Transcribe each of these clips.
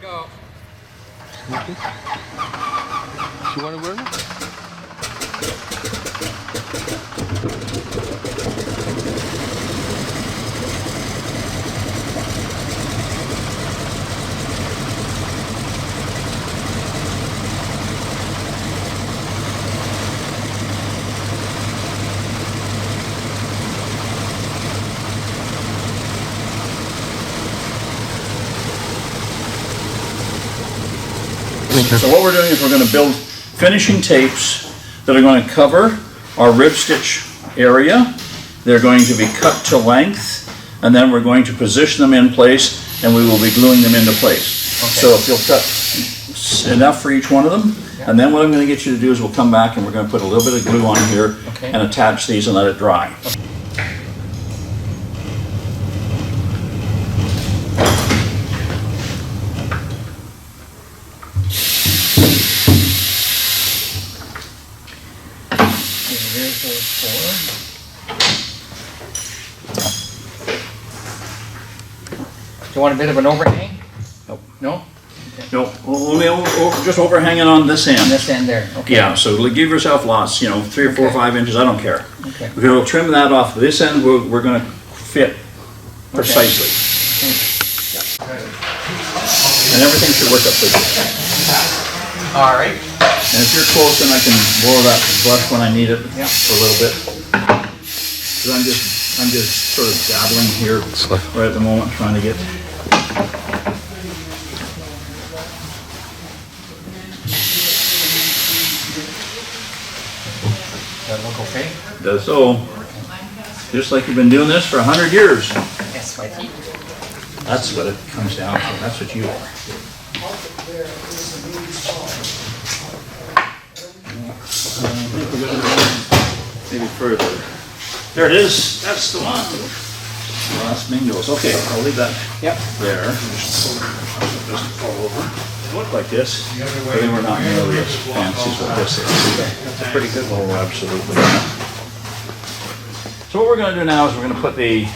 go. Okay. You want to burn it? So what we're doing is we're going to build finishing tapes that are going to cover our rib stitch area. They're going to be cut to length, and then we're going to position them in place, and we will be gluing them into place. Okay. So if you'll cut enough for each one of them, and then what I'm going to get you to do is we'll come back and we're going to put a little bit of glue on here and attach these and let it dry. Do you want a bit of an overhang? Nope. No? Okay. No, only just overhanging on this end. On this end there, okay. Yeah, so give yourself lots, 3 or 4 or 5 inches, I don't care. Okay. If you'll trim that off this end, we're going to fit precisely. Okay. And everything should work up pretty good. All right. And if you're close, then I can blow that brush when I need it for a little bit. Because I'm just sort of dabbling here right at the moment, trying to get. Does that look okay? Does so. Just like you've been doing this for 100 years. Yes, my feet. That's what it comes down to. That's what you are. I think we're going to maybe further. There it is. That's the one. Last Mingos. Okay, I'll leave that there. Just fall over. It looked like this, but they were not nearly as fancy as what this is. That's a pretty good one. Oh, absolutely. So what we're going to do now is we're going to put the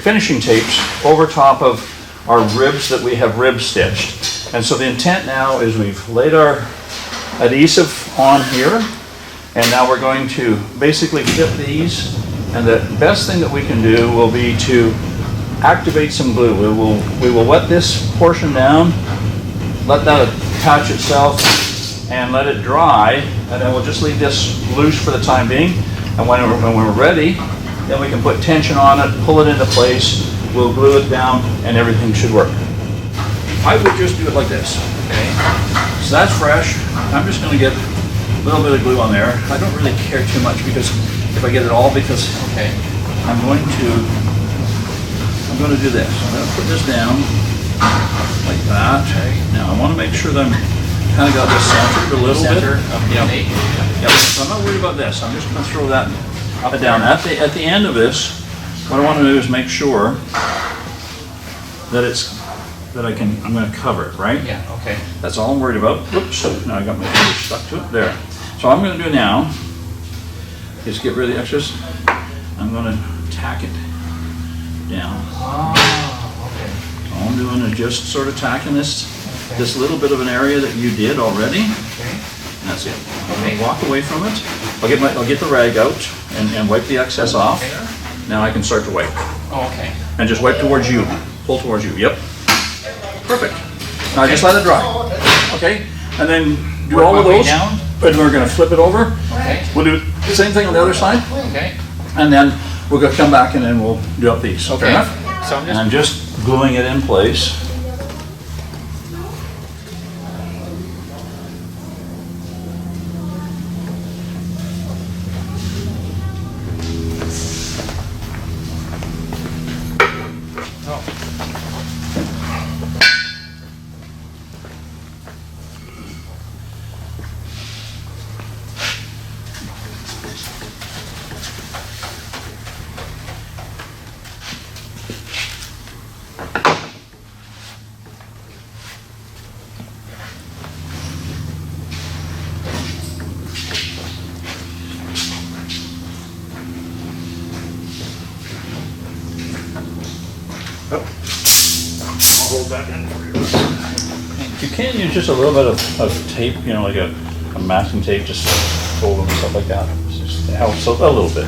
finishing tapes over top of our ribs that we have rib stitched. And so the intent now is we've laid our adhesive on here, and now we're going to basically fit these, and the best thing that we can do will be to activate some glue. We will wet this portion down, let that attach itself, and let it dry, and then we'll just leave this loose for the time being, and when we're ready, then we can put tension on it, pull it into place, we'll glue it down, and everything should work. I would just do it like this. Okay. So that's fresh. I'm just going to get a little bit of glue on there. I don't really care too much because if I get it all, because I'm going to do this. I'm going to put this down like that. Now I want to make sure that I'm kind of got this centered a little bit. Yep. So I'm not worried about this. I'm just going to throw that up down. At the end of this, what I want to do is make sure that I'm going to cover it, right? Yeah, okay. That's all I'm worried about. Oops, now I got my finger stuck to it. There. So what I'm going to do now is get rid of the extras. I'm going to tack it down. Oh, okay. All I'm doing is just sort of tacking this little bit of an area that you did already. Okay. And that's it. I'm going to walk away from it. I'll get the rag out and wipe the excess off. Now I can start to wipe. Oh, okay. And just wipe towards you. Pull towards you. Yep. Perfect. Now just let it dry. Okay? And then do all of those. Down. And we're going to flip it over. Okay. We'll do the same thing on the other side. Okay. And then we're going to come back and then we'll do up these. Okay. Fair enough? So And I'm just gluing it in place. I'll hold that in for you. You can use just a little bit of tape, you know, like a masking tape, just fold them and stuff like that. It just helps a little bit.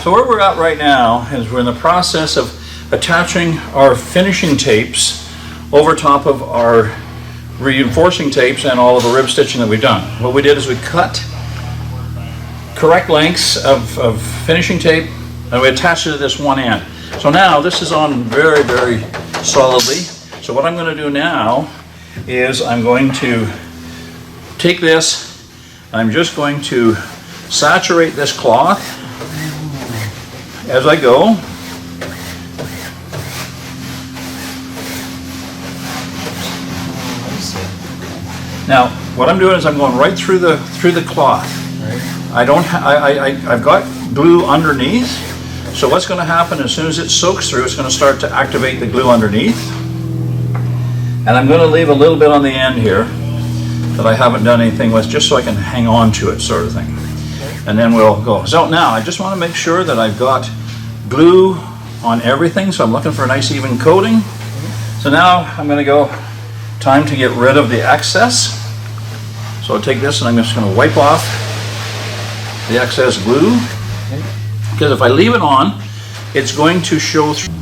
So where we're at right now is we're in the process of attaching our finishing tapes over top of our reinforcing tapes and all of the rib stitching that we've done. What we did is we cut correct lengths of finishing tape and we attached it to this one end. So now this is on very, very solidly. So what I'm going to do now is I'm going to take this, I'm just going to saturate this cloth as I go. Now, what I'm doing is I'm going right through the cloth. Right. I've got glue underneath. So what's going to happen as soon as it soaks through, it's going to start to activate the glue underneath. And I'm going to leave a little bit on the end here that I haven't done anything with, just so I can hang on to it, sort of thing. And then we'll go. So now I just want to make sure that I've got glue on everything. So I'm looking for a nice even coating. So now I'm going to go, time to get rid of the excess. So I'll take this and I'm just going to wipe off the excess glue. Because if I leave it on, it's going to show through.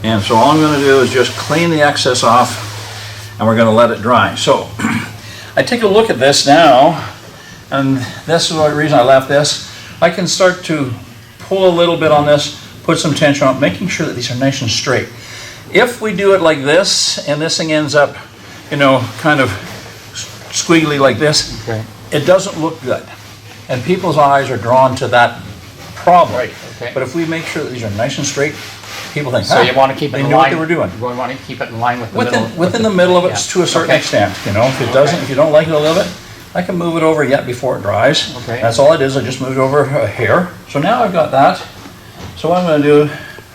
And so all I'm going to do is just clean the excess off and we're going to let it dry. So I take a look at this now, and this is the reason I left this. I can start to pull a little bit on this, put some tension on it, making sure that these are nice and straight. If we do it like this and this thing ends up, you know, kind of squiggly like this, okay, it doesn't look good. And people's eyes are drawn to that problem. Right, okay. But if we make sure that these are nice and straight, people think, so you want to keep it in line. They knew what they were doing. You want to keep it in line with the middle. Within the middle of it, to a certain extent. You know, if it doesn't, if you don't like it a little bit, I can move it over yet before it dries. Okay. That's all it is. I just moved over a hair. So now I've got that. So what I'm going to do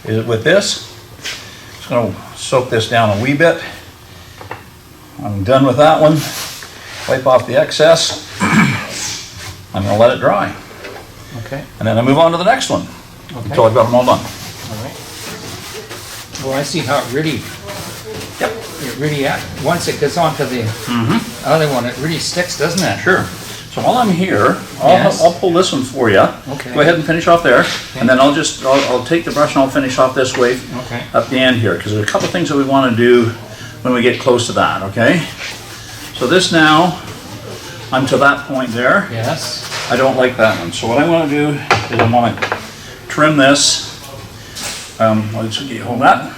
is with this, just going to soak this down a wee bit. I'm done with that one. Wipe off the excess. I'm going to let it dry. Okay. And then I move on to the next one until I've got them all done. All right. Well, I see how it really, it really, once it gets onto the other one, it really sticks, doesn't it? Sure. So while I'm here, I'll pull this one for you. Okay. Go ahead and finish off there, and then I'll take the brush and I'll finish off this way up the end here, because there's a couple things that we want to do when we get close to that. Okay. So this now, I'm to that point there. Yes. I don't like that one. So what I want to do is I want to trim this. Let's hold that.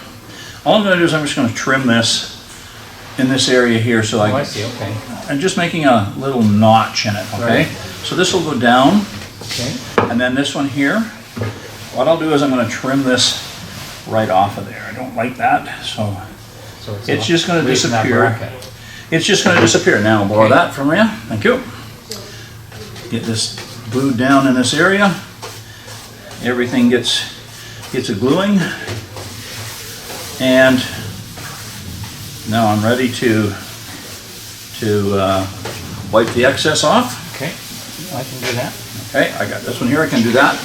All I'm going to do is I'm just going to trim this in this area here. So I see, okay. I'm just making a little notch in it, okay? Right. So this will go down. Okay. And then this one here, what I'll do is I'm going to trim this right off of there. I don't like that. So it's just going to disappear. It's just going to disappear. Now I'll borrow that from you. Thank you. Get this glued down in this area. Everything gets a gluing. And now I'm ready to wipe the excess off. Okay, I can do that. Okay, I got this one here. I can do that.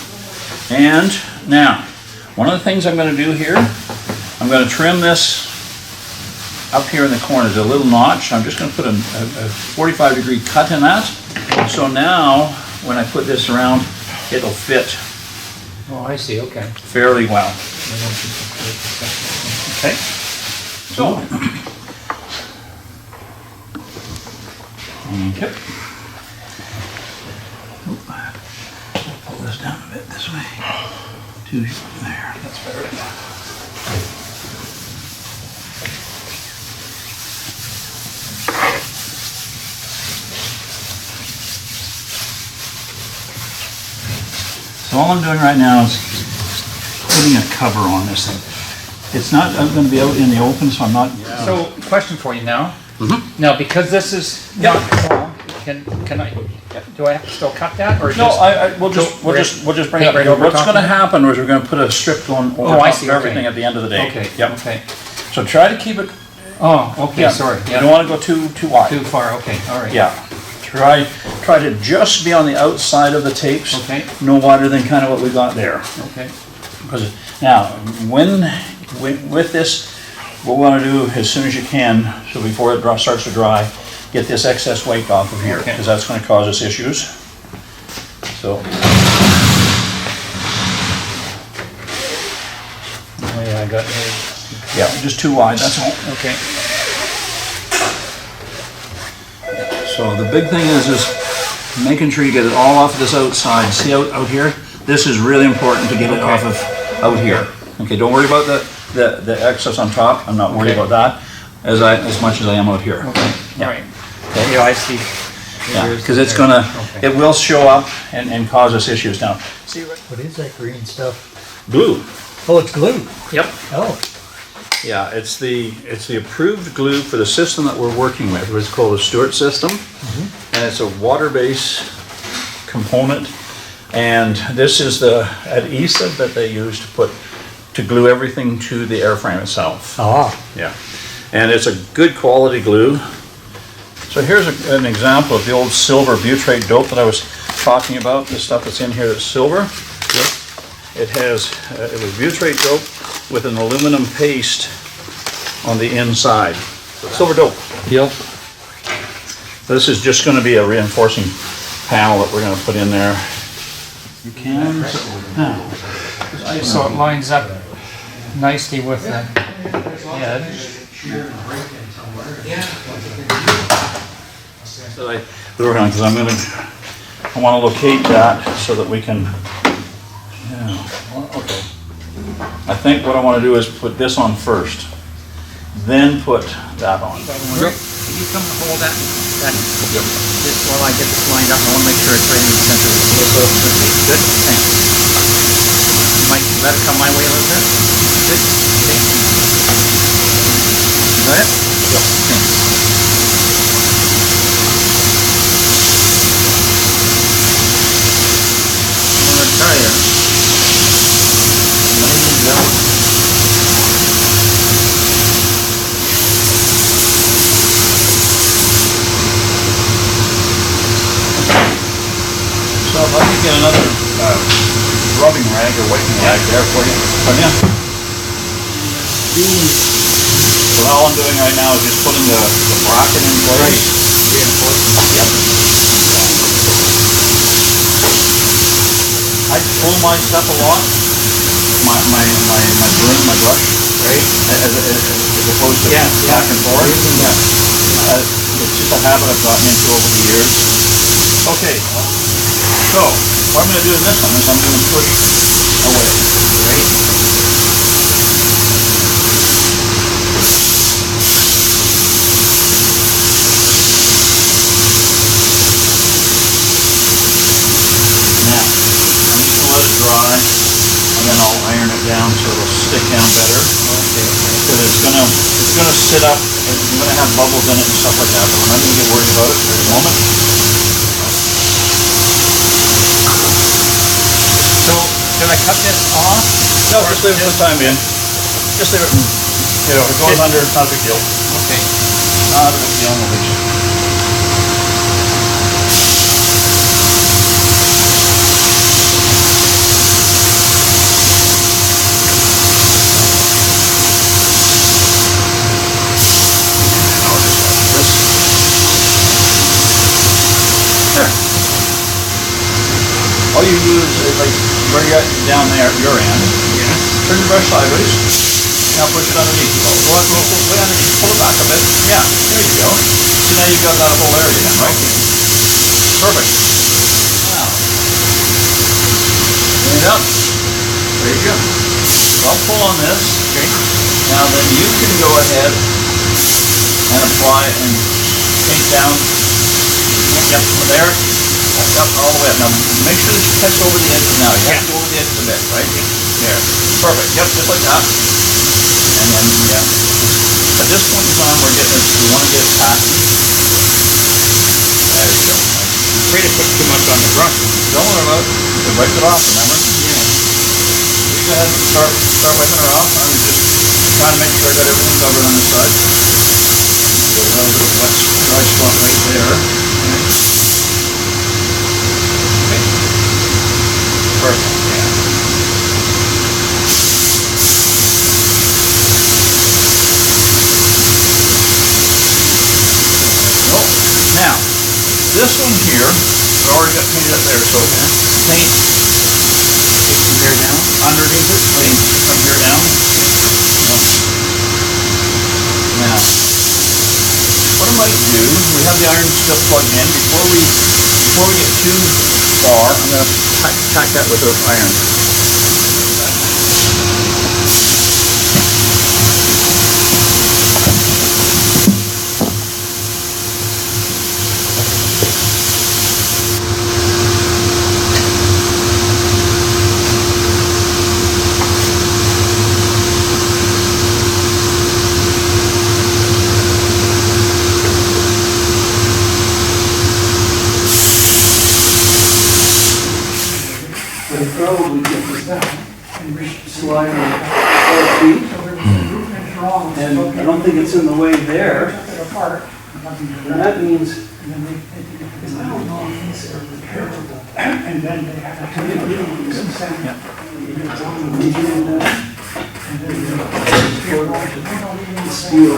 And now, one of the things I'm going to do here, I'm going to trim this up here in the corner. There's a little notch. I'm just going to put a 45-degree cut in that. So now, when I put this around, it'll fit. Oh, I see. Okay. Fairly well. Okay. So. Okay. Pull this down a bit this way. There. That's better. So all I'm doing right now is putting a cover on this thing. It's not going to be out in the open, so I'm not. So, question for you now. Now, because this is not long, Can I, do I have to still cut that, or No, just? we'll just bring Paint it right up. over What's top gonna of it? happen is we're gonna put a strip on over Oh, I top see, of okay. everything at the end of the day. Okay, Yep. okay. So try to keep it, Oh, okay, sorry, you don't wanna go too wide. Too far, okay, all right. Yeah. Try to just be on the outside of the tapes. Okay. No wider than kind of what we got there. Okay, Because now, with this, what we want to do as soon as you can, so before it starts to dry, get this excess weight off of here, Okay. because that's going to cause us issues. So. oh yeah, I got, Yeah, just too wide, that's all. okay. So the big thing is making sure you get it all off of this outside. See out here? This is really important to get it off of out here. Okay, don't worry about the excess on top. I'm not worried Okay. about that as much as I am out here. Okay, Yeah. all right. Yeah, I see. Yeah, because it's gonna, Okay. it will show up and cause us issues. Now, see What is that green stuff? glue. Oh, it's glue. Yep. Oh, Yeah, it's the approved glue for the system that we're working with. It's called the Stewart system, and it's a water-based component. And this is the adhesive that they use to glue everything to the airframe itself. ah, Yeah, and it's a good quality glue. So here's an example of the old silver butyrate dope that I was talking about. The stuff that's in here that's silver. It has, it was butyrate dope with an aluminum paste on the inside. Silver dope. Yep. This is just going to be a reinforcing panel that we're going to put in there. You can, now, So it lines up nicely with the head. that I work on, because I want to locate that so that we can, yeah, well, okay. I think what I want to do is put this on first, then put that on. Can you come hold that, this while I get this lined up? I want to make sure it's right in the center of the table. Good, thanks. You might let it come my way a little bit. Good, okay. You got it? Yep. Thanks. I'm gonna tell you. So if I could get another rubbing rag or wiping rag there for you. Come in. So all I'm doing right now is just putting the bracket in place. Yep. I pull my stuff a lot, my broom, my brush, right? As opposed to back and forth. Yeah. It's just a habit I've gotten into over the years. Okay. So, what I'm going to do in this one is I'm going to push away, right? Now, I'm just going to let it dry, and then I'll iron it down so it'll stick down better. Okay. Because it's gonna sit up, and you're going to have bubbles in it and stuff like that, but we're not going to get worried about it for the moment. So, can I cut this off? No, just leave it for the time being. Just leave it, you know, if it goes under, it's not a big deal. Okay. Not a big deal, no big deal. I'll just like this. There. All you do is like where you're at down there at your end. Yeah. Turn your brush sideways. Now push it underneath. Go way underneath. Pull it back a bit. Yeah, there you go. So now you've got that whole area then, right? Perfect. Now, bring it up. There you go. So I'll pull on this. Okay. Now then you can go ahead and apply and paint down. Yep, from there. Up all the way up. Now make sure that you touch over the edges now. You have to go over the edges a bit, right? There. Perfect. Yep, just like that. And then, yeah. At this point in time, we want to get it tacky as I'm afraid I put too much on the brush. Don't worry about it. We wiped it off, remember? Yeah. Go ahead and start wiping her off. I was just trying to make sure I got everything covered on the side. A little bit of wet dry spot right there. Okay. Perfect. Yeah. Oh, now, this one here, I already got painted up there, so paint From here down. underneath it, paint from here down. Now, what I might do, we have the iron still plugged in. Before we get too far, I'm going to tack that with the iron. Probably get this down and slide on 4 feet. And I don't think it's in the way there. And that means, I don't know if these are repairable. And then they have to give you some sand. Steel.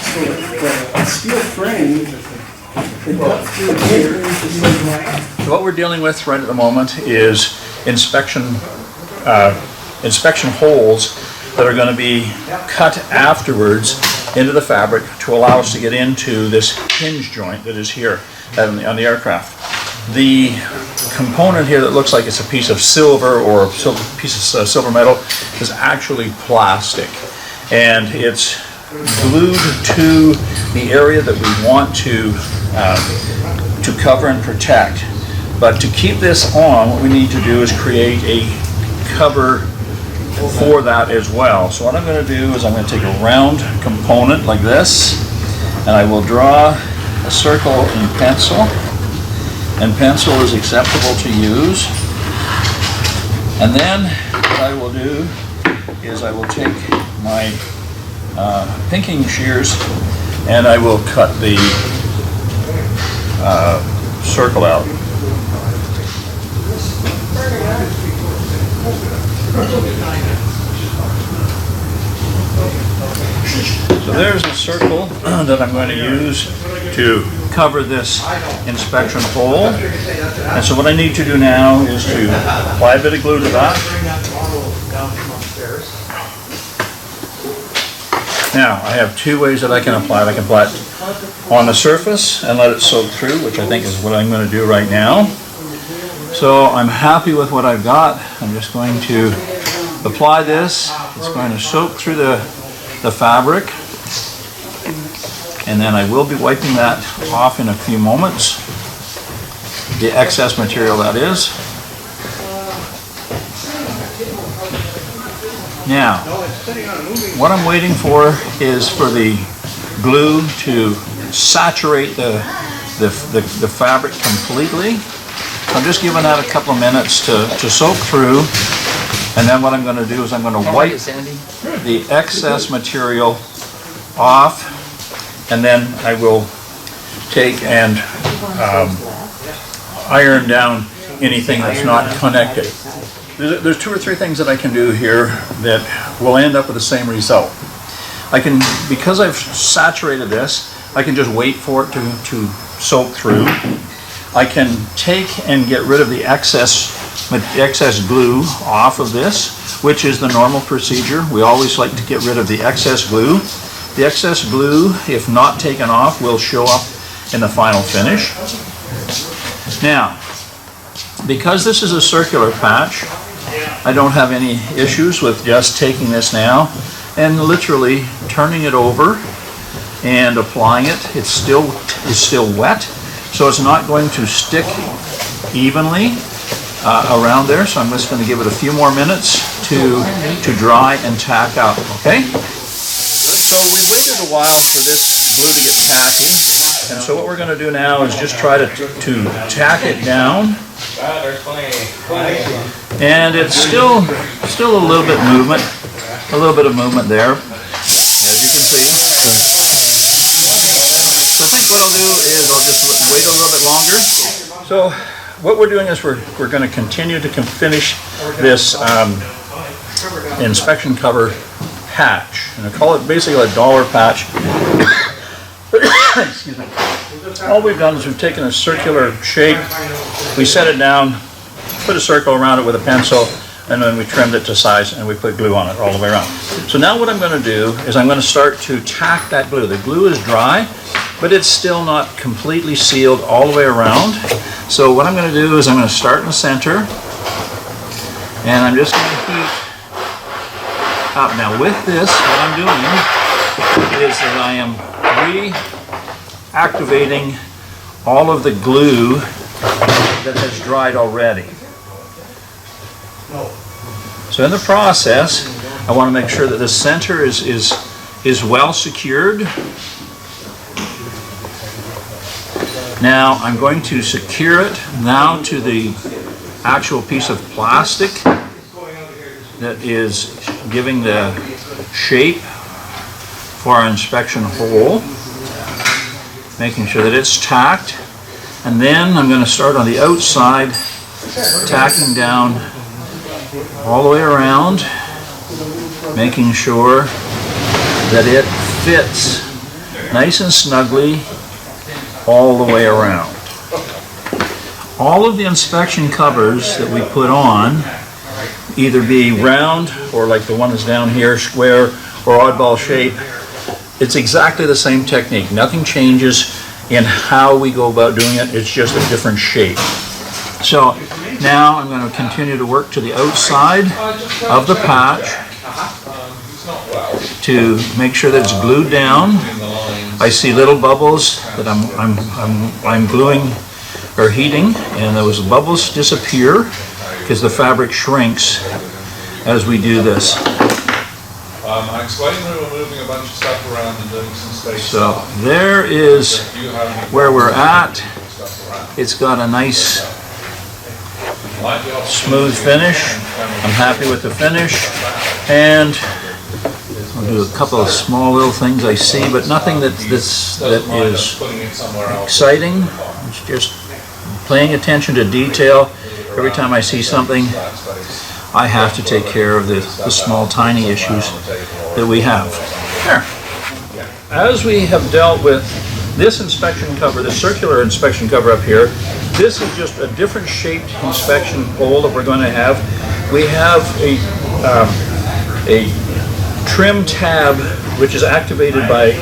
So the steel frame, it got through here. So what we're dealing with right at the moment is inspection holes that are going to be cut afterwards into the fabric to allow us to get into this hinge joint that is here on the aircraft. The component here that looks like it's a piece of silver or a piece of silver metal is actually plastic, and it's glued to the area that we want to cover and protect. But to keep this on, what we need to do is create a cover for that as well. So what I'm going to do is I'm going to take a round component like this, and I will draw a circle in pencil. And pencil is acceptable to use. And then what I will do is I will take my pinking shears and I will cut the circle out. So there's a circle that I'm going to use to cover this inspection hole. And so what I need to do now is to apply a bit of glue to that. Now, I have two ways that I can apply it. I can apply it on the surface and let it soak through, which I think is what I'm going to do right now. So I'm happy with what I've got. I'm just going to apply this. It's going to soak through the fabric. And then I will be wiping that off in a few moments. The excess material, that is. Now, what I'm waiting for is for the glue to saturate the fabric completely. I'm just giving that a couple of minutes to soak through, and then what I'm going to do is I'm going to wipe the excess material off, and then I will take and iron down anything that's not connected. There's two or three things that I can do here that will end up with the same result. I can, because I've saturated this, I can just wait for it to soak through. I can take and get rid of the excess glue off of this, which is the normal procedure. We always like to get rid of the excess glue. The excess glue, if not taken off, will show up in the final finish. Now, because this is a circular patch, I don't have any issues with just taking this now and literally turning it over and applying it. It's still wet, so it's not going to stick evenly around there. So I'm just going to give it a few more minutes to dry and tack up. Okay. So we waited a while for this glue to get tacky. And so what we're going to do now is just try to tack it down. And it's still a little bit movement, a little bit of movement there, as you can see. So I think what I'll do is I'll just wait a little bit longer. So what we're doing is we're going to continue to finish this inspection cover patch, and I call it basically a dollar patch. Excuse me. All we've done is we've taken a circular shape, we set it down, put a circle around it with a pencil, and then we trimmed it to size and we put glue on it all the way around. So now what I'm going to do is I'm going to start to tack that glue. The glue is dry, but it's still not completely sealed all the way around. So what I'm going to do is I'm going to start in the center, and I'm just going to heat up. Now with this, what I'm doing is that I am reactivating all of the glue that has dried already. So in the process, I want to make sure that the center is well secured. Now I'm going to secure it now to the actual piece of plastic that is giving the shape for our inspection hole, making sure that it's tacked. And then I'm going to start on the outside, tacking down all the way around, making sure that it fits nice and snugly all the way around. All of the inspection covers that we put on, either be round or like the one that's down here, square or oddball shape, it's exactly the same technique. Nothing changes in how we go about doing it, it's just a different shape. So now I'm going to continue to work to the outside of the patch to make sure that it's glued down. I see little bubbles that I'm gluing or heating, and those bubbles disappear because the fabric shrinks as we do this. I explained we were moving a bunch of stuff around and doing some space. So there is where we're at. It's got a nice smooth finish. I'm happy with the finish, and I'll do a couple of small little things I see, but nothing that is exciting. It's just paying attention to detail. Every time I see something, I have to take care of the small, tiny issues that we have. There. As we have dealt with this inspection cover, the circular inspection cover up here, this is just a different shaped inspection hole that we're going to have. We have a trim tab which is activated by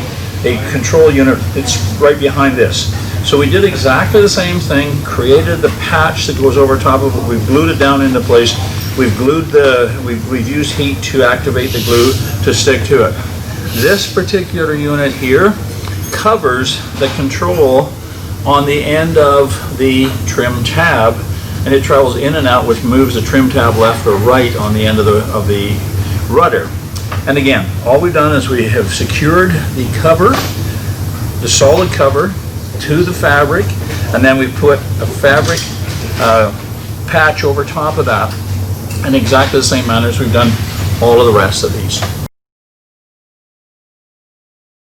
a control unit. It's right behind this. So we did exactly the same thing, created the patch that goes over top of it, we've glued it down into place, we've used heat to activate the glue to stick to it. This particular unit here covers the control on the end of the trim tab, and it travels in and out, which moves the trim tab left or right on the end of the rudder. And again, all we've done is we have secured the cover, the solid cover, to the fabric, and then we put a fabric patch over top of that in exactly the same manner as we've done all of the rest of these.